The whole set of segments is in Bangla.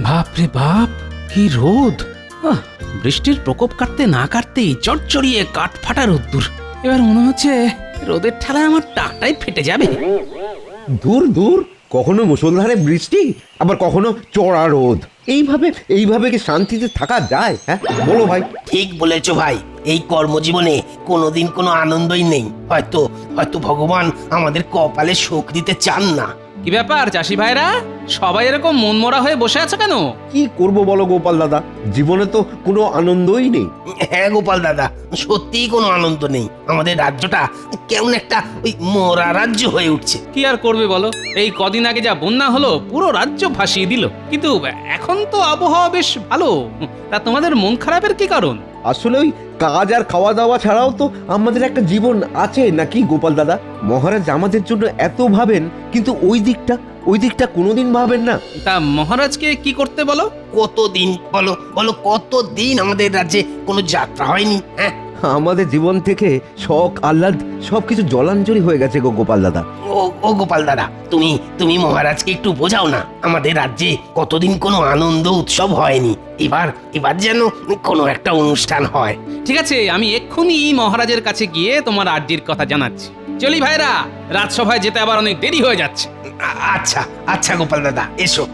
বাপ রে বাপ, কি রোদ! বৃষ্টির প্রকোপ কাটতে না কাটতেই চড়চড়িয়ে কাঠ ফাটা রোদ্দুর। এবার মনে হচ্ছে রোদের ঠেলায় আমার টাকটাই ফেটে যাবে। দূর দূর, কখনো মুষলধারে বৃষ্টি, আবার কখনো চড়া রোদ। এইভাবে কি শান্তিতে থাকা যায়? হ্যাঁ বলো ভাই। ঠিক বলেছো ভাই, এই কর্মজীবনে কোনোদিন কোনো আনন্দই নেই। হয়তো হয়তো ভগবান আমাদের কপালে সুখ দিতে চান না। কি ব্যাপার চাষি ভাইরা, সবাই এরকম মনমরা হয়ে বসে আছে কেন? কি করব বলো গোপাল দাদা, জীবনে তো কোনো আনন্দই নেই। হ্যাঁ গোপাল দাদা, সত্যিই কোনো আনন্দ নেই। আমাদের রাজ্যটা কেমন একটা ওই মরা রাজ্য হয়ে উঠছে। কি আর করবে বলো, এই কদিন আগে যা বন্যা হলো পুরো রাজ্য ভাসিয়ে দিল। কিন্তু এখন তো আবহাওয়া বেশ ভালো। তা তোমাদের মন খারাপের কি কারণ? আসলে ওই কাজ আর খাওয়া দাওয়া ছাড়াও তো আমাদের একটা জীবন আছে নাকি গোপাল দাদা? মহারাজ আমাদের জন্য এত ভাবেন, কিন্তু ওই দিকটা কোনোদিন ভাবেন না। তা মহারাজকে কি করতে বলো? কতদিন বলো বলো, কতদিন আমাদের রাজ্যে কোনো যাত্রা হয়নি? হ্যাঁ, আমাদের জীবন থেকে শখ আহ্লাদ সবকিছু জলাঞ্জলি হয়ে গেছে গো গোপাল দাদা। ও গোপাল দাদা, তুমি মহারাজকে একটু বোঝাও না। আমাদের রাজ্যে কতদিন কোনো আনন্দ উৎসব হয়নি। এবার যেন কোনো একটা অনুষ্ঠান হয়। ঠিক আছে, আমি এক্ষুনি মহারাজের কাছে গিয়ে তোমার আর্জির কথা জানাচ্ছি। চলি ভাইরা, রাজসভায় যেতে আবার অনেক দেরি হয়ে যাচ্ছে। আচ্ছা আচ্ছা গোপাল দাদা, এসো।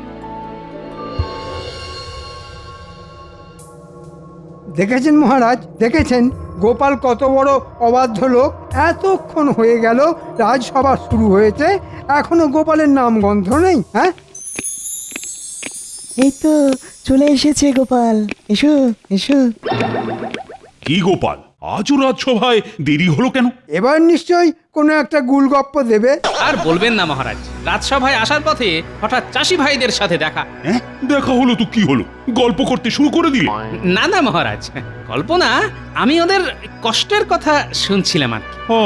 দেখেছেন মহারাজ, দেখেছেন গোপাল কত বড় অবাধ্য লোক। এতক্ষণ হয়ে গেল রাজসভা শুরু হয়েছে, এখনো গোপালের নাম গন্ধ নেই। হ্যাঁ, এই তো চলে এসেছে গোপাল, এসো এসো। কি গোপাল, আজও রাজসভায় দেরি হলো কেন? এবার নিশ্চয়ই কোনো একটা গুলগপ্প দেবে। আর বলবেন না মহারাজ, রাজসভায় আসার পথে হঠাৎ চাষি ভাইদের সাথে দেখা। হ্যাঁ, দেখা হলো তো কি হলো? গল্প করতে শুরু করে দিলে? না না মহারাজ, কল্পনা, আমি ওদের কষ্টের কথা শুনছিলাম আর কি। ও,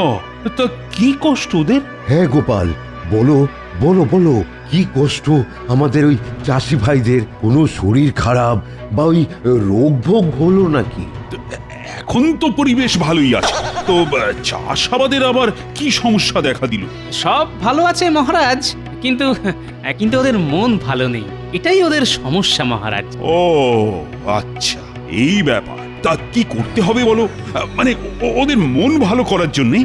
তা কি কষ্ট ওদের? হ্যাঁ গোপাল, বলো বলো বলো, কি কষ্ট আমাদের ওই চাষি ভাইদের? কোনো শরীর খারাপ বা ওই রোগ ভোগ হলো নাকি? এখন তো পরিবেশ ভালোই আছে, তো চাষাবাদের আবার কি সমস্যা দেখা দিল? সব ভালো আছে মহারাজ, কিন্তু কিন্তু ওদের মন ভালো নেই, এটাই ওদের সমস্যা মহারাজ। ও আচ্ছা, এই ব্যাপার। তা কি করতে হবে বলো? মানে ওদের মন ভালো করার জন্যে?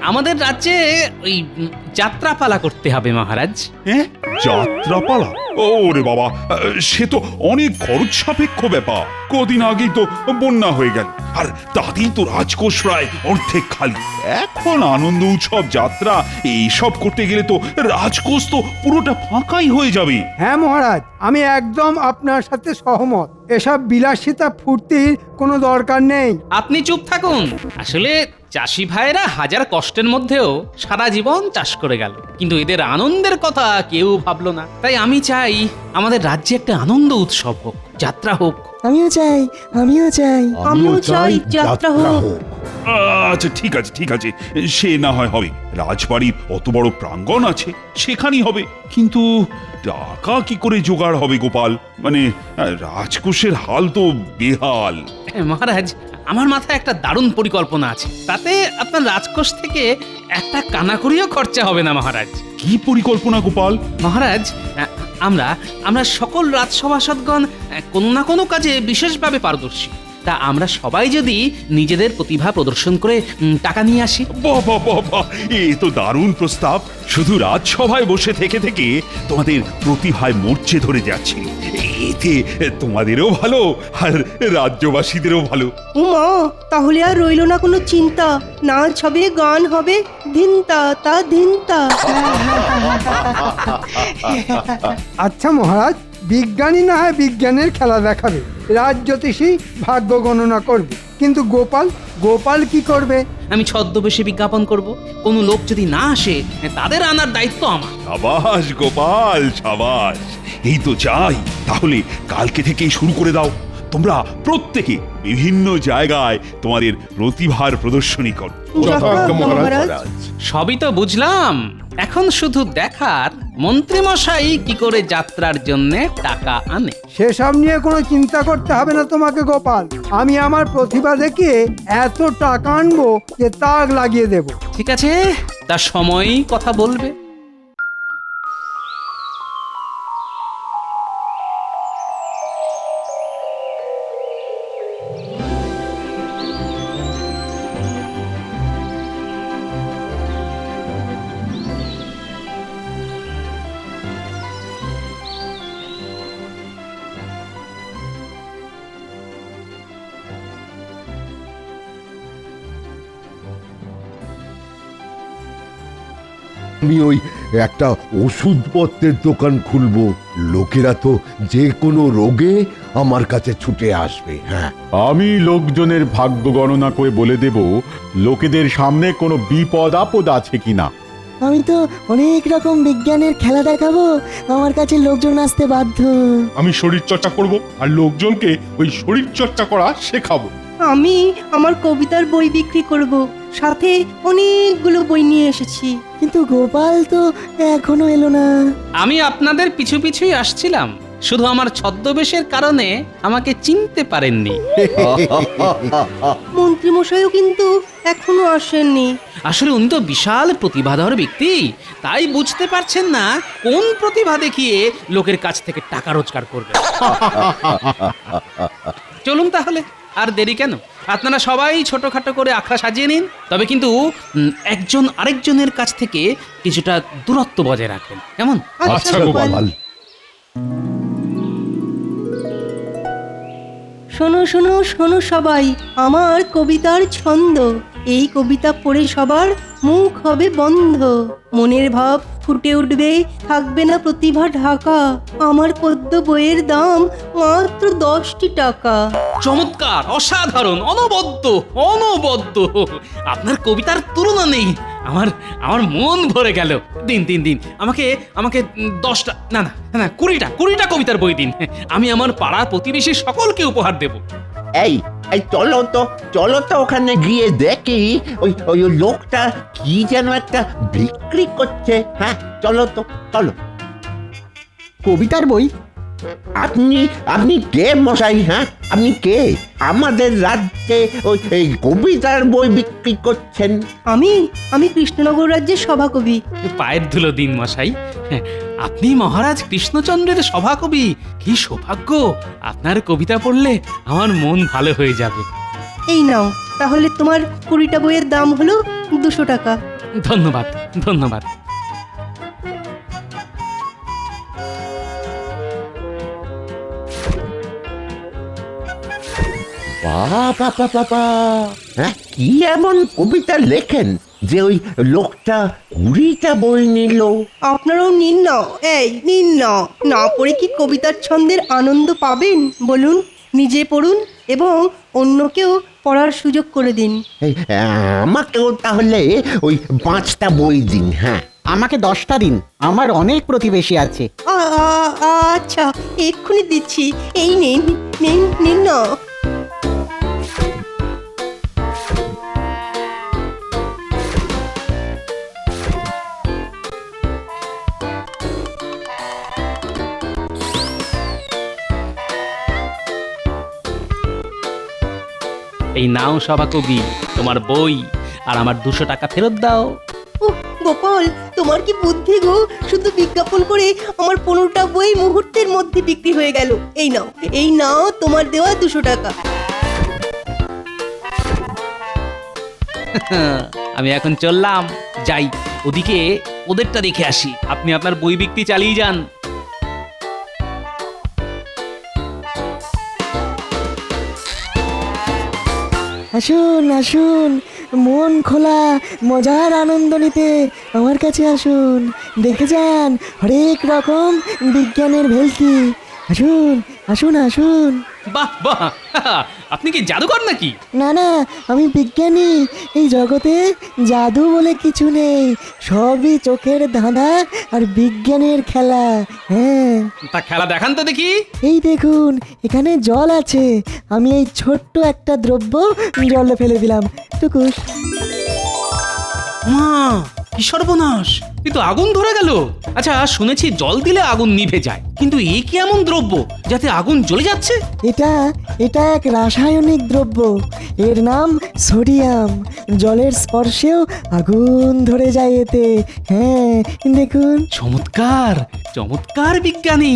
আমাদের রাজ্যে ওই যাত্রাপালা করতে হবে মহারাজ। হ্যাঁ, যাত্রাপালা? ওরে বাবা, সে তো অনেক খরচ সাপেক্ষ ব্যাপার। কদিন আগেই তো বন্যা হয়ে গেল, আর তাতেই তো রাজকোষ প্রায় অর্ধেক খালি। এখন আনন্দ উৎসব, যাত্রা এইসব করতে গেলে তো রাজকোষ তো পুরোটা ফাঁকাই হয়ে যাবে। হ্যাঁ মহারাজ, আমি একদম আপনার সাথে সহমত। এসব বিলাসিতা ফুর্তির কোনো দরকার নেই। আপনি চুপ থাকুন। আসলে চাষি ভাইরা হাজার কষ্টের মধ্যেও সারা জীবন চাষ করে গেল, কিন্তু এদের আনন্দের কথা কেউ ভাবলো না। তাই আমি চাই আমাদের রাজ্যে একটা আনন্দ উৎসব হোক, যাত্রা হোক। আমিও চাই, আমিও চাই। আমিও চাই যাত্রা হোক। আচ্ছা ঠিক আছে ঠিক আছে, সে না হয় হবে। রাজবাড়ির অত বড় প্রাঙ্গণ আছে, সেখানেই হবে। কিন্তু টাকা কি করে জোগাড় হবে গোপাল? মানে রাজকোষের হাল তো বেহাল। মহারাজ, আমার মাথায় একটা দারুণ পরিকল্পনা আছে। তাতে আপনার রাজকোষ থেকে একটা কানাকড়িও খরচা হবে না মহারাজ। কি পরিকল্পনা গোপাল? মহারাজ, আমরা আমরা সকল রাজসভাসদগণ কোনো না কোনো কাজে বিশেষভাবে পারদর্শী। তা আমরা সবাই যদি নিজেদের প্রতিভা প্রদর্শন করে টাকা নিয়ে আসি। বাবা বাবা, এ তো দারুণ প্রস্তাব। শুধু রাজসভায় বসে থেকে থেকে তোমাদের প্রতিভায় মরচে ধরে যাচ্ছে। এতে তোমাদেরও ভালো, আর রাজ্যবাসীদেরও ভালো। উমা, তাহলে আর রইল না কোনো চিন্তা। নাচ হবে, গান হবে, ধিনতা তা ধিনতা। আচ্ছা মহারাজ, বিজ্ঞানী না হয় বিজ্ঞানের খেলা দেখাবে, রাজজ্যোতিষী ভাগ্য গণনা করবে, কিন্তু গোপাল কি করবে? আমি ছদ্মবেশে বিজ্ঞাপন করব। কোনো লোক যদি না আসে, তাদের আনার দায়িত্ব আমার। সাবাস গোপাল, সাবাস। এই তো চাই। তাহলে কালকে থেকেই শুরু করে দাও। তোমরা প্রত্যেকে বিভিন্ন জায়গায় তোমাদের প্রতিভার প্রদর্শনী করো। যথাজ্ঞা মহারাজ। সবই তো বুঝলাম, এখন শুধু দেখার মন্ত্রীমশাই কি করে যাত্রার জন্য টাকা আনে। সেসব নিয়ে কোনো চিন্তা করতে হবে না তোমাকে গোপাল। আমি আমার প্রতিভা দেখিয়ে এত টাকা আনবো যে তাক লাগিয়ে দেব। ঠিক আছে, তার সময়ই কথা বলবে। আমি ওই একটা ওষুধপত্রের দোকান খুলবো। লোকেরা তো যে কোনো রোগে আমার কাছে ছুটে আসবে। হ্যাঁ, আমি লোকজনের ভাগ্য গণনা করে বলে দেব লোকেদের সামনে কোনো বিপদ আপদ আছে কিনা। আমি তো অনেক রকম বিজ্ঞানের খেলা দেখাবো, আমার কাছে লোকজন আসতে বাধ্য। আমি শরীর চর্চা করব আর লোকজনকে ওই শরীর চর্চা করা শেখাবো। আমি আমার কবিতার বই বিক্রি করব, সাথে অনেকগুলো বই নিয়ে এসেছি। কিন্তু গোপাল তো এখনো এলো না। আমি আপনাদের পিছু পিছুই আসছিলাম, শুধু আমার ছদ্মবেশের কারণে আমাকে চিনতে পারেননি। মন্ত্রী মশাইও কিন্তু এখনো আসেননি। আসলে উনি তো বিশাল প্রতিভাধর ব্যক্তি, তাই বুঝতে পারছেন না কোন প্রতিভা দেখিয়ে লোকের কাছ থেকে টাকা রোজগার করবে। চলুন তাহলে, আর দেরি কেন? আপনারা সবাই ছোটখাটো করে আখড়া সাজিয়ে নিন, তবে কিন্তু একজন আরেকজনের কাছ থেকে কিছুটা দূরত্ব বজায় রাখবেন, কেমন? আচ্ছা গোপাল। শোনো শোনো শোনো সবাই, আমার কবিতার ছন্দ। এই কবিতা পড়ে সবার মুখ হবে বন্ধ, মনের ভাব ফুটে উঠবে, থাকবে না প্রতিভা ঢাকা। আমার পদ্য বইয়ের দাম মাত্র 10টি টাকা। চমৎকার, অসাধারণ, অনবদ্য অনবদ্য। আপনার কবিতার তুলনা নেই। আমার আমার মন ভরে গেল। দিন দিন দিন, আমাকে আমাকে 10টা না না না 20টা কবিতার বই দিন। আমি আমার পাড়ার প্রতিবেশী সকলকে উপহার দেব। এই এই চলো তো ওখানে গিয়ে দেখি ওই ওই লোকটা কি যেন একটা বিক্রি করছে। হ্যাঁ, চলো। কবিতার বই? আপনি কে মশাই? হ্যাঁ, আপনি কে? আমাদের রাজ্যে ওই এই কবিতার বই বিক্রি করছেন? আমি কৃষ্ণনগর রাজ্যের সভাকবি। পায়ের ধুলো দিন মশাই। আপনি মহারাজ কৃষ্ণচন্দ্রের সভাকবি। কি সৌভাগ্য! আপনার কবিতা পড়লে আমার মন ভালো হয়ে যাবে। এই নাও, তাহলে তোমার 20টা বইয়ের দাম হলো 200 টাকা। ধন্যবাদ ধন্যবাদ। বাবা, হ্যাঁ, কি এমন কবিতা লেখেন যে ওই লোকটা 20টা বই নিল? আপনারাও নিন না, নিন না। না পড়ে কি কবিতার ছন্দের আনন্দ পাবেন বলুন? নিজে পড়ুন এবং অন্যকেও পড়ার সুযোগ করে দিন। এই, আমাকেও তাহলে ওই 5টা বই দিন। হ্যাঁ, আমাকে 10টা দিন, আমার অনেক প্রতিবেশী আছে। আচ্ছা, এক্ষুনি দিচ্ছি। এই নিন নিন নিন না। এই নাও সভাকবি, তোমার বই, আর আমার 200 টাকা ফেরত দাও। গোপাল, তোমার কি বুদ্ধি গো! শুধু বিজ্ঞাপন করে আমার 15টা বই মুহূর্তের মধ্যে বিক্রি হয়ে গেল। এই নাও তোমার দেওয়া 200 টাকা। আমি এখন চললাম, যাই ওদিকে ওদেরটা দেখে আসি। আপনি আপনার বই বিক্রি চালিয়ে যান। আসুন আসুন, মন খোলা মজার আনন্দ নিতে আমার কাছে আসুন। দেখে যান হরেক রকম বিজ্ঞানের ভেলকি। আসুন আসুন আসুন। বাহ বাহ, আপনি কি জাদুকর নাকি? না না, আমি বিজ্ঞানী। এই জগতে জাদু বলে কিছু নেই, সবই চোখের ধাঁধা আর বিজ্ঞানের খেলা। হ্যাঁ, তা খেলা দেখান তো দেখি। এই দেখুন, এখানে জল আছে। আমি এই ছোট্ট একটা দ্রব্য জলে ফেলে দিলাম, টুকুস। মা, কি সর্বনাশ! এ তো আগুন ধরে গেল। আচ্ছা, শুনেছি জল দিলে আগুন নিভে যায়, কিন্তু এ কি এমন দ্রব্য যাতে আগুন জ্বলে যাচ্ছে? এটা এক রাসায়নিক দ্রব্য। এর নাম সোডিয়াম। জলের স্পর্শেও আগুন ধরে যায় এতে। হ্যাঁ, দেখুন। চমৎকার চমৎকার বিজ্ঞানী,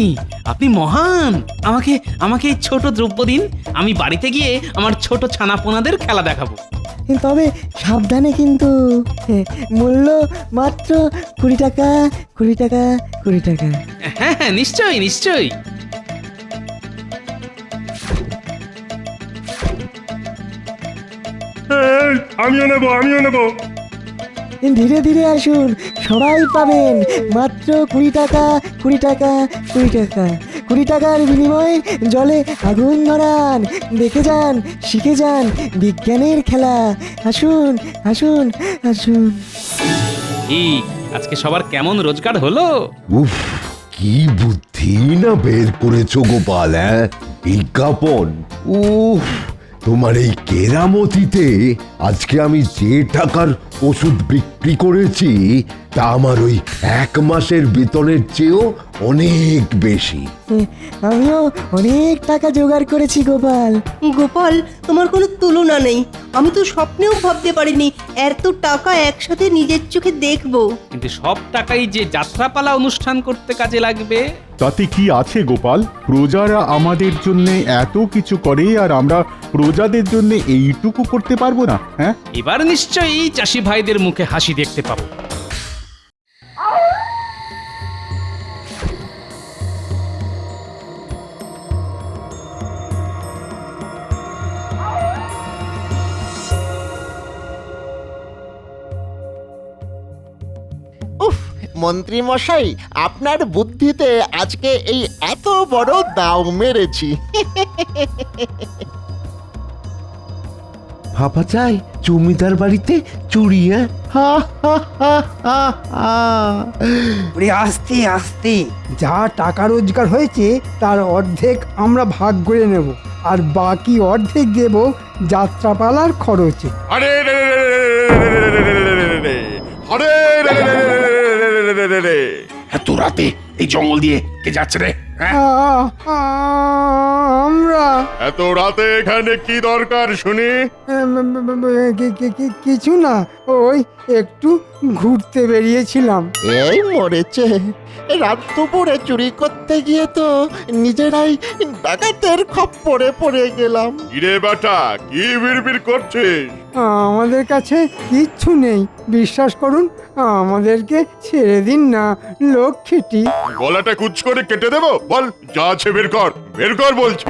আপনি মহান। আমাকে এই ছোট দ্রব্য দিন, আমি বাড়িতে গিয়ে আমার ছোট ছানাপোনাদের খেলা দেখাবো। তবে সাবধানে কিন্তু। মূল্য মাত্র 20 টাকা। 20 টাকা 20 টাকা। হ্যাঁ হ্যাঁ, নিশ্চয়ই নিশ্চয়ই। আমিও নেব। ধীরে ধীরে আসুন, সবাই পাবেন মাত্র 20 টাকা, 20 টাকা, 20 টাকা। 20 টাকার বিনিময়ে জলে আগুন ধরান, দেখে যান, শিখে যান বিজ্ঞানের খেলা। আসুন আসুন আসুন। কি আজকে সবার কেমন রোজগার হলো? উফ, কি বুদ্ধি না বের করেছো গোপাল, হ্যাঁ? বিজ্ঞাপন, উফ, তোমার এই কেরামতিতে আজকে আমি যে টাকার ওষুধ বিক্রি করেছি তা আমার ওই 1 মাসের বেতনের চেয়েও অনেক বেশি। আমিও অনেক টাকা জোগাড় করেছি গোপাল। গোপাল, তোমার কোনো তুলনা নেই। আমি তো স্বপ্নেও ভাবতে পারিনি এত টাকা একসাথে নিজের চোখে দেখবো। কিন্তু সব টাকাই যে যাত্রাপালা অনুষ্ঠান করতে কাজে লাগবে। তাতে কি আছে গোপাল? প্রজারা আমাদের জন্য এত কিছু করে আর আমরা প্রজাদের জন্য এইটুকু করতে পারবো না? হ্যাঁ, এবার নিশ্চয়ই চাষি ভাইদের মুখে হাসি দেখতে পাবো। উফ, মন্ত্রী মশাই, আপনার বুদ্ধিতে আজকে এই এত বড় দাও মেরেছি। ভাবা যায় জমিদার বাড়িতে চুরি, হ্যাঁ? হা, হা, হা, হা, হা। ওরে আস্তে আস্তে, যা টাকা রোজগার হয়েছে তার অর্ধেক আমরা ভাগ করে নেব, আর বাকি অর্ধেক দেব যাত্রাপালার খরচে। আরে রে রে রে রে রে রে রে রে রে। আরে রে রে রে রে রে রে রে রে রে। এত রাতে এই জঙ্গল দিয়ে কে যাচ্ছে রে? হ্যাঁ? আমরা এত রাতে এখানে কি দরকার শুনি? কিছু না, ওই একটু ঘুরতে বেরিয়েছিলাম। এই মরেছে, রাত দুপুরে চুরি করতে গিয়ে তো নিজেরাই ডাকাতের খপ্পরে পড়ে গেলাম। ইরে বেটা, কি বিড়বিড় করছিস? আমাদের কাছে কিচ্ছু নেই, বিশ্বাস করুন, আমাদেরকে ছেড়ে দিন না লক্ষ্মীটি। গলাটা কুচ করে কেটে দেবো? বল, যা আছে বের কর, বের কর বলছি।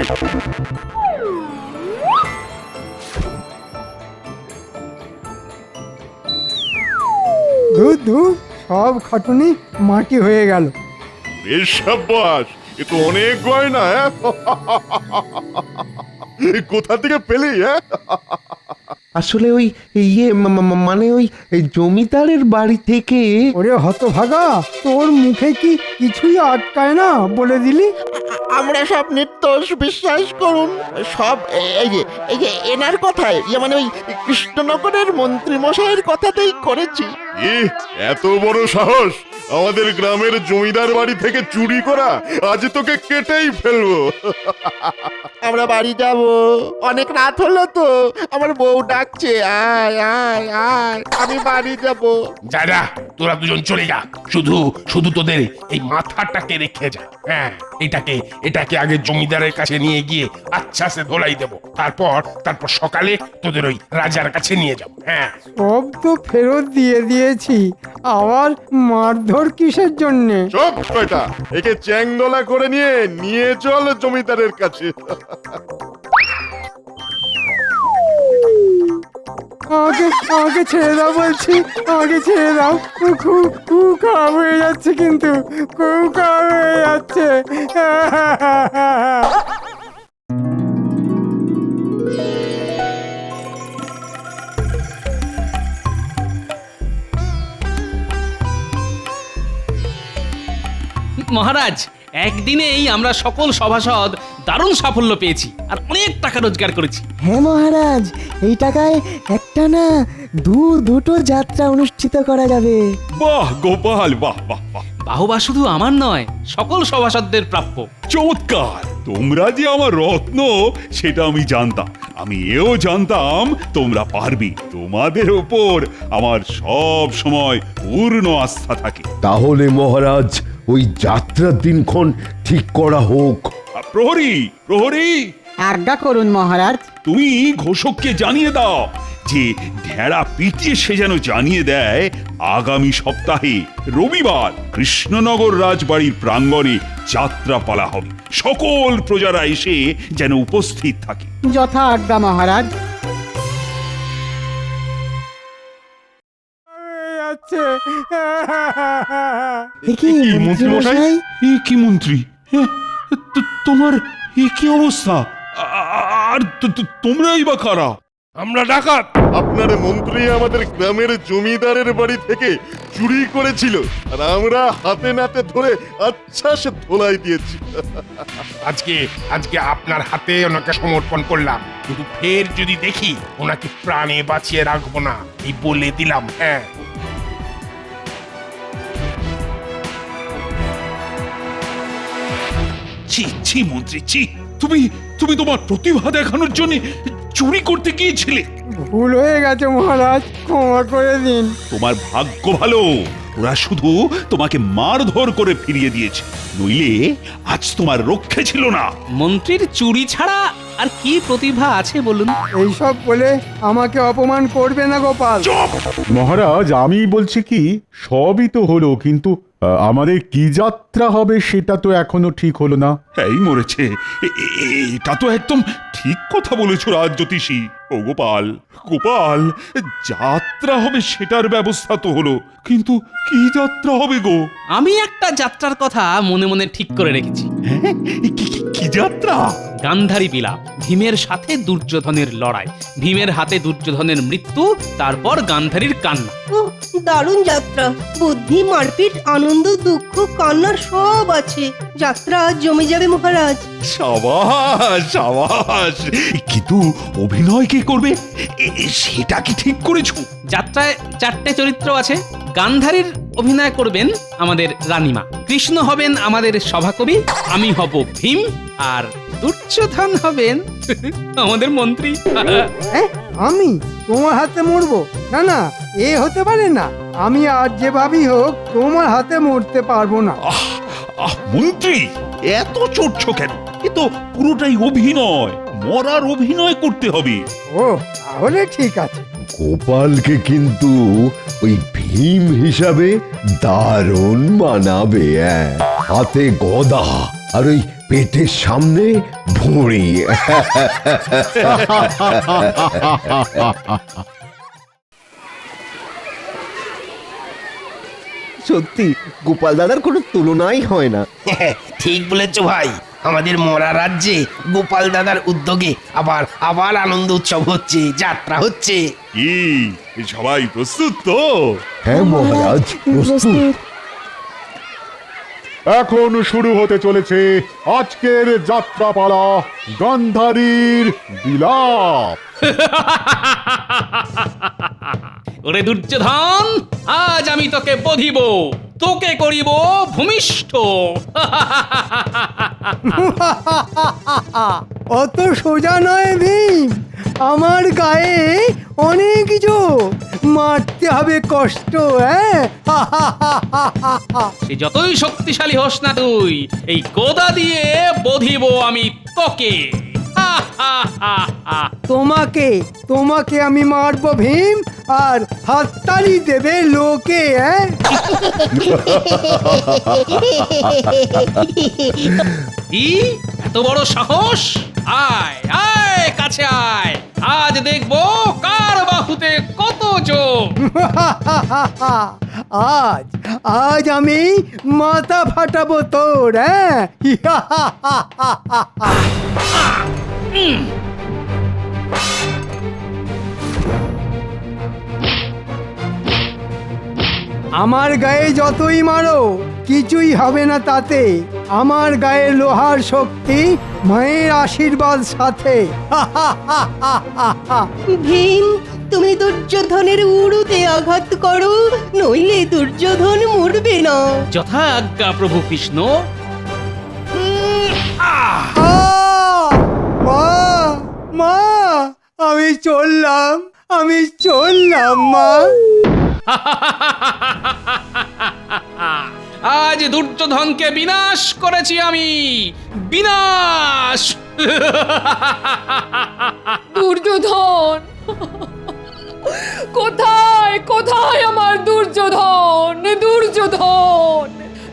ধুর ধুর, সব খাটুনি মাটি হয়ে গেল। বেশ সাব্বাস, এ তো অনেক গয়না। হ্যাঁ? কোথা থেকে পেলি? হ্যাঁ, আসলে ওই ইয়ে মানে ওই জমিদারের বাড়ি থেকে। ওরে হতভাগা, তোর মুখে কি কিছুই আটকায় না বলে দিলি? আমরা সব নির্দোষ, বিশ্বাস করুন। সব এই যে এনার কথায়, মানে ওই কৃষ্ণনগরের মন্ত্রী মশাইয়ের কথাতেই করেছি। এত বড় সাহস আমাদের গ্রামের জমিদার বাড়ি থেকে চুরি করা! আজ তোকে কেটেই ফেলবো। আমরা বাড়ি যাব, অনেক রাত হলো তো, আমার বউ ডাকছে, আয় আয় আয়, আমি বাড়ি যাব। যা যা, তোরা দুজন চলে যা। শুধু শুধু তোদের এই মাথাটাকে রেখে যা। হ্যাঁ, এটাকে আগে জমিদারের কাছে নিয়ে গিয়ে আচ্ছা সে ধোলাই দেবো। তারপর সকালে তোদের ওই রাজার কাছে নিয়ে যাবো। হ্যাঁ, সব তো ফেরত দিয়ে দিয়েছি, আবার মারধর কিসের জন্যে? সব কয়টা একে চ্যাংদোলা করে নিয়ে চল জমিদারের কাছে। আমাকে ছেড়ে দাও বলছি, আমাকে ছেড়ে দাও। খুব খুব খারাপ হয়ে যাচ্ছে, কিন্তু খুব খারাপ হয়ে যাচ্ছে। মহারাজ, একদিনেই আমরা সকল সভাসদ দারুণ সাফল্য পেয়েছি আর অনেক টাকা রোজগার করেছি। হ্যাঁ মহারাজ, এই টাকায় একটা না দুটো যাত্রা অনুষ্ঠিত করা যাবে। বাহ গোপাল, বাহ বাহ বাহ, বাহবা শুধু আমার নয়, সকল সভাসদদের প্রাপ্য। চমৎকার! তোমরা যে আমার রত্ন সেটা আমি জানতাম। আমি এও জানতাম তোমরা পারবে। তোমাদের ওপর আমার সব সময় পূর্ণ আস্থা থাকে। তাহলে মহারাজ, ওই যাত্রার দিনক্ষণ ঠিক করা হোক। প্রহরী, প্রহরী, আজ্ঞা করুন মহারাজ। তুমি ঘোষককে জানিয়ে দাও যে ঢেড়া পিটিয়ে সে যেন জানিয়ে দেয় আগামী সপ্তাহে রবিবার কৃষ্ণনগর রাজবাড়ির প্রাঙ্গণে যাত্রাপালা হবে। সকল প্রজারা এসে যেন উপস্থিত থাকে। যথা আজ্ঞা মহারাজ। যাচ্ছে। এ কি মন্ত্রী মশাই? এ কি মন্ত্রী? তোমার এ কি অবস্থা? আর তোমরাই বা কারা? আমরা ডাকাত। আপনার মন্ত্রী আমাদের গ্রামের জমিদারের বাড়ি থেকে চুরি করেছিল আর আমরা হাতে নাতে ধরে আচ্ছা সে ধোলাই দিয়েছি। আজকে আপনার হাতে ওনাকে সমর্পণ করলাম, কিন্তু ফের যদি দেখি ওনাকে প্রাণে বাঁচিয়ে রাখবো না, এই বলে দিলাম। হ্যাঁ, ছি ছি মন্ত্রী ছি! তুমি তোমার প্রতিভা দেখানোর জন্য চুরি করতে গিয়েছিলে। ভুল হয়ে গেছে মহারাজ, ক্ষমা করে দিন। তোমার ভাগ্য ভালো, ওরা শুধু তোমাকে মারধর করে ফিরিয়ে দিয়েছে, নইলে আজ তোমার রক্ষে ছিল না। মন্ত্রীর চুরি ছাড়া আর কি প্রতিভা আছে বলুন? এইসব বলে আমাকে অপমান করবে না গোপাল। মহারাজ, আমি বলছি কি, সবই তো হলো, কিন্তু আমাদের কি যাত্রা হবে সেটা তো এখনো ঠিক হলো না। এই মরেছে, এটা তো একদম ঠিক কথা বলেছো রাজজ্যোতিষী। ও গোপাল, গোপাল, যাত্রা হবে সেটার ব্যবস্থা তো হলো, কিন্তু কি যাত্রা হবে গো? আমি একটা যাত্রার কথা মনে মনে ঠিক করে রেখেছি। হ্যাঁ, কি যাত্রা? গান্ধারী বিলাপ, ভীমের সাথে দুর্যোধনের লড়াই, ভীমের হাতে দুর্যোধনের মৃত্যু, তারপর গান্ধারীর কান্না। ওহ, দারুণ যাত্রা। বুদ্ধি, মারপিট, আনন্দ, দুঃখ, কান্নার সব আছে। যাত্রা জমে যাবে মহারাজ। সাবাস সাবাস! কিন্তু অভিনয় কে করবে সেটা কি ঠিক করেছো? যাত্রায় 4টে চরিত্র আছে। গান্ধারীর অভিনয় করবেন আমাদের রানীমা, কৃষ্ণ হবেন আমাদের সভাকবি, আমি হব ভীম, আর দুর্যোধন হবেন আমাদের মন্ত্রী। হ্যাঁ, আমি তোমার হাতে মরবো? না না, এ হতে পারে না। আমি আর যেভাবেই হোক তোমার হাতে মরতে পারবো না। মন্ত্রী, এত চড়ছো কেন? এ তো পুরোটাই অভিনয়, মরার অভিনয় করতে হবে। ও, তাহলে ঠিক আছে। গোপালকে কিন্তু ওই ভীম হিসাবে দারুণ মানাবে। হাতে গদা আর ওই পেটের সামনে ভুঁড়ি। সত্যি গোপাল দাদার কোনো তুলনাই হয় না। ঠিক বলেছ ভাই, আমাদের মরা রাজ্যে গোপাল দাদার উদ্যোগে আবার আনন্দ উৎসব হচ্ছে, যাত্রা হচ্ছে। কি সবাই প্রস্তুত তো? হ্যাঁ মহারাজ, প্রস্তুত। এখন শুরু হতে চলেছে আজকের যাত্রাপালা, গান্ধারীর বিলাপ। ওরে দুর্যোধন, আজ আমি তোকে বধিব, তোকে করিব ভূমিষ্ঠ। অত সোজা নয় ভীম, আমার গায়ে অনেক জোর, মারতে হবে কষ্ট। সে যতই শক্তিশালী হোস না তুই, এই গোদা দিয়ে বধিব আমি তোকে। তোমাকে আমি মারবো ভীম, আর হাততালি দেবে লোকে। কি এত বড় সাহস? আয় আয়, কাছে আয়, আজ দেখবো কার বাহুতে কত জোর। আজ আমি মাথা ফাটাবো তোর। আমার গায়ে যতই মারো কিছুই হবে না তাতে। আমার গায়ে লোহার শক্তি, মায়ের আশীর্বাদ সাথে। ভীম, তুমি দুর্যোধনের উড়ুতে আঘাত করো, নইলে দুর্যোধন মরবে না। যথা আজ্ঞা প্রভু কৃষ্ণ। মা, মা, আমি চললাম মা। আজ দুর্যোধনকে বিনাশ করেছি আমি, বিনাশ। দুর্যোধন কোথায়, কোথায় আমার দুর্যোধন? দুর্যোধন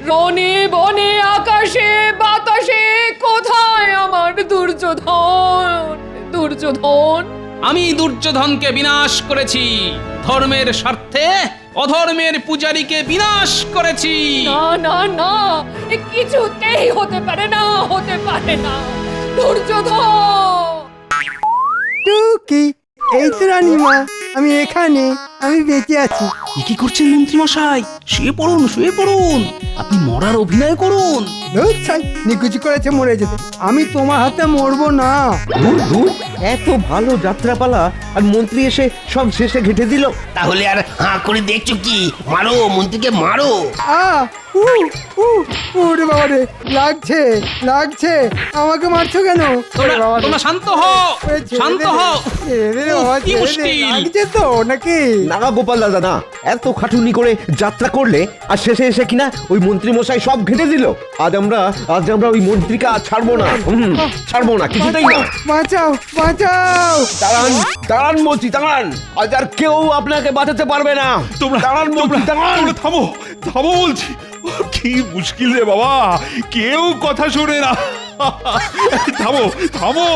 রণে বনে আকাশে বাতাসে, কোথায় আমার দুর্যোধন? দুর্যোধন, আমি দুর্যোধনকে বিনাশ করেছি, ধর্মের স্বার্থে অধর্মের পূজারীকে বিনাশ করেছি। না না না, এ কিছুতেই হতে পারে না, হতে পারে না। দুর্যোধন! টুকি, এই তো রানীমা, আমি এখানে, আমি বেঁচে আছি। এ কি করছেন মন্ত্রী মশাই? শুয়ে পড়ুন, শুয়ে পড়ুন। আপনি মরার অভিনয় করুন। ধুর ছাই, নিকুচি করেছে মরে যেতে। আমি তোমার হাতে মরবো না। দূর দূর, এত ভালো যাত্রাপালা আর মন্ত্রী এসে সব শেষে ঘেটে দিল। তাহলে আর হাঁ করে দেখছো কি? মারো, মন্ত্রীকে মারো। উ উ ওরে বাবা রে, লাগছে লাগছে, আমাকে মারছো কেন? ওরে বাবা রে। তোমরা শান্ত হও, ওরে ছেড়ে শান্ত দে, হও। ছেড়ে দে রে বাবা, কি ছেড়ে দে। মুশকিল? লাগছে তো নাকি? না গোপাল দাদা না, এত খাটুনি করে যাত্রা করলে আর শেষে এসে কিনা ওই মন্ত্রী মশাই সব ঘেটে দিল। আজ আমরা ওই মন্ত্রীকে আর ছাড়বো না, ছাড়বো না, কিছুতেই না। বাঁচাও বাঁচাও! দাঁড়ান দাঁড়ান বলছি, দাঁড়ান। আজ আর কেউ আপনাকে বাঁচাতে পারবে না। দাঁড়ান বলছি, দাঁড়ান। তোমরা থামো, থামো বলছি। কি মুশকিল রে বাবা, কেউ কথা শোনে না। থামো, থামো।